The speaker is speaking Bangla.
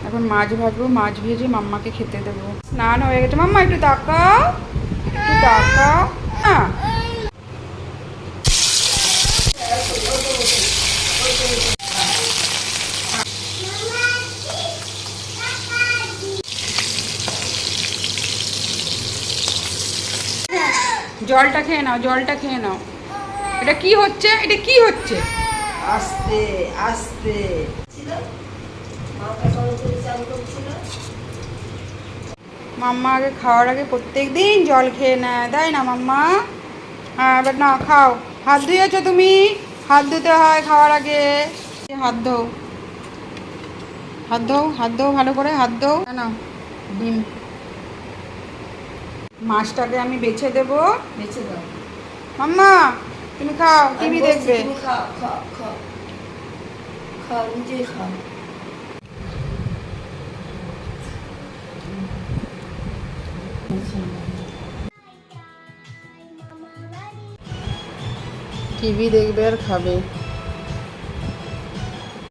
এখন মাছ ভাজবো, মাছ ভেজে মাম্মাকে খেতে দেবো। স্নান হয়ে গেছে। মাম্মা একটু তাকাও, একটু তাকাও। হ্যাঁ, জলটা খেয়ে নাও, জলটা খেয়ে নাও। এটা কি হচ্ছে, এটা কি হচ্ছে? আস্তে আস্তে ছিল, মাথা গরম করে চান করছিল। মাম্মা আগে খাওয়ার আগে প্রত্যেক দিন জল খেয়ে নেয়, তাই না মাম্মা? হ্যাঁ, এবার না খাও। হাত ধুয়েছো তুমি? হাত ধুতে হয় খাওয়ার আগে। হাত ধো, হাত ধো, হাত ধো ভালো করে, হাত ধো না। ডিম, মাছটাকে আমি বেছে দেবো। বেঁচে দাও। মাম্মা তুমি খাও, আমি টিভি বলছি, দেখবে। তুমি খাও খাও খাও খাও, নিজেই খাও। টিভি দেখবে আর খাবে।